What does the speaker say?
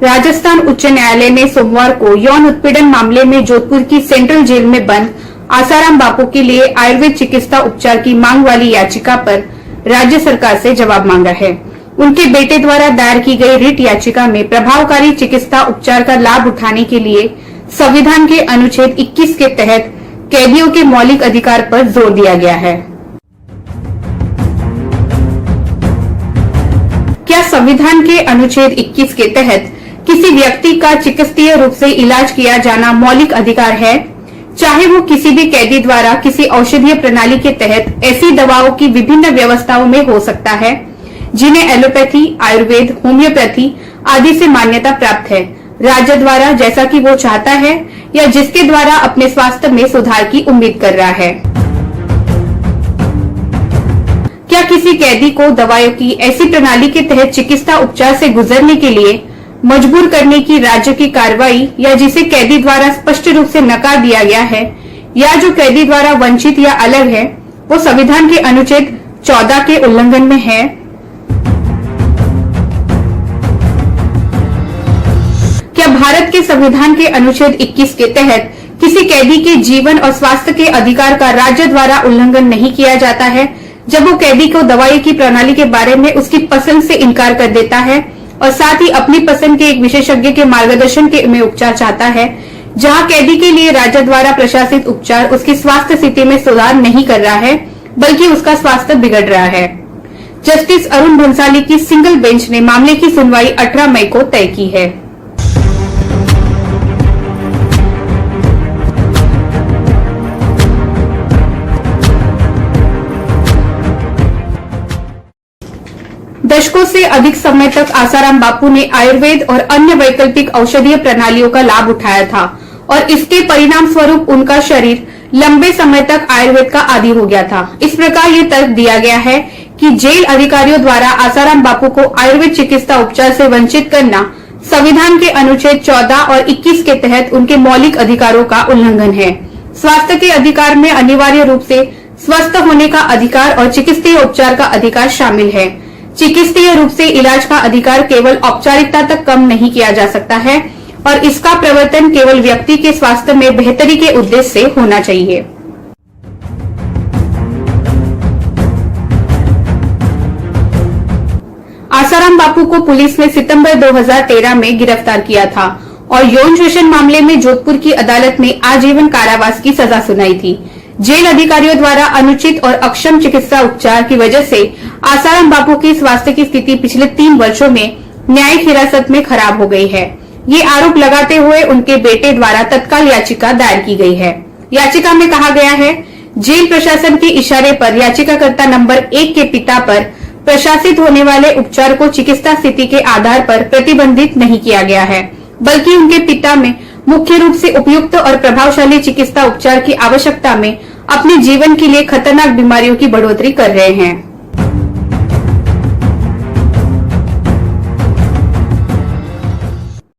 राजस्थान उच्च न्यायालय ने सोमवार को यौन उत्पीड़न मामले में जोधपुर की सेंट्रल जेल में बंद आसाराम बापू के लिए आयुर्वेद चिकित्सा उपचार की मांग वाली याचिका पर राज्य सरकार से जवाब मांगा है। उनके बेटे द्वारा दायर की गई रिट याचिका में प्रभावकारी चिकित्सा उपचार का लाभ उठाने के लिए संविधान के अनुच्छेद 21 के तहत कैदियों के मौलिक अधिकार पर जोर दिया गया है। क्या संविधान के अनुच्छेद 21 के तहत किसी व्यक्ति का चिकित्सीय रूप से इलाज किया जाना मौलिक अधिकार है, चाहे वो किसी भी कैदी द्वारा किसी औषधीय प्रणाली के तहत ऐसी दवाओं की विभिन्न व्यवस्थाओं में हो सकता है जिन्हें एलोपैथी, आयुर्वेद, होम्योपैथी आदि से मान्यता प्राप्त है राज्य द्वारा, जैसा कि वो चाहता है या जिसके द्वारा अपने स्वास्थ्य में सुधार की उम्मीद कर रहा है। क्या किसी कैदी को दवाओं की ऐसी प्रणाली के तहत चिकित्सा उपचार से गुजरने के लिए मजबूर करने की राज्य की कार्रवाई या जिसे कैदी द्वारा स्पष्ट रूप से नकार दिया गया है या जो कैदी द्वारा वंचित या अलग है, वो संविधान के अनुच्छेद 14 के उल्लंघन में है? क्या भारत के संविधान के अनुच्छेद 21 के तहत किसी कैदी के जीवन और स्वास्थ्य के अधिकार का राज्य द्वारा उल्लंघन नहीं किया जाता है जब वो कैदी को दवाई की प्रणाली के बारे में उसकी पसंद से इनकार कर देता है और साथ ही अपनी पसंद के एक विशेषज्ञ के मार्गदर्शन में उपचार चाहता है, जहां कैदी के लिए राज्य द्वारा प्रशासित उपचार उसकी स्वास्थ्य स्थिति में सुधार नहीं कर रहा है बल्कि उसका स्वास्थ्य बिगड़ रहा है। जस्टिस अरुण भंसाली की सिंगल बेंच ने मामले की सुनवाई 18 मई को तय की है। दशकों से अधिक समय तक आसाराम बापू ने आयुर्वेद और अन्य वैकल्पिक औषधीय प्रणालियों का लाभ उठाया था और इसके परिणाम स्वरूप उनका शरीर लंबे समय तक आयुर्वेद का आदी हो गया था। इस प्रकार ये तर्क दिया गया है कि जेल अधिकारियों द्वारा आसाराम बापू को आयुर्वेद चिकित्सा उपचार से वंचित करना संविधान के अनुच्छेद 14 और 21 के तहत उनके मौलिक अधिकारों का उल्लंघन है। स्वास्थ्य के अधिकार में अनिवार्य रूप से स्वस्थ होने का अधिकार और चिकित्सीय उपचार का अधिकार शामिल है। चिकित्सीय रूप से इलाज का अधिकार केवल औपचारिकता तक कम नहीं किया जा सकता है और इसका प्रवर्तन केवल व्यक्ति के स्वास्थ्य में बेहतरी के उद्देश्य से होना चाहिए। आसाराम बापू को पुलिस ने सितंबर 2013 में गिरफ्तार किया था और यौन शोषण मामले में जोधपुर की अदालत ने आजीवन कारावास की सजा सुनाई थी। जेल अधिकारियों द्वारा अनुचित और अक्षम चिकित्सा उपचार की वजह से आसाराम बापू की स्वास्थ्य की स्थिति पिछले 3 वर्षों में न्यायिक हिरासत में खराब हो गई है। ये आरोप लगाते हुए उनके बेटे द्वारा तत्काल याचिका दायर की गई है। याचिका में कहा गया है, जेल प्रशासन के इशारे पर याचिकाकर्ता नंबर 1 के पिता पर प्रशासित होने वाले उपचार को चिकित्सा स्थिति के आधार पर प्रतिबंधित नहीं किया गया है, बल्कि उनके पिता में मुख्य रूप से उपयुक्त और प्रभावशाली चिकित्सा उपचार की आवश्यकता में अपने जीवन के लिए खतरनाक बीमारियों की बढ़ोतरी कर रहे हैं।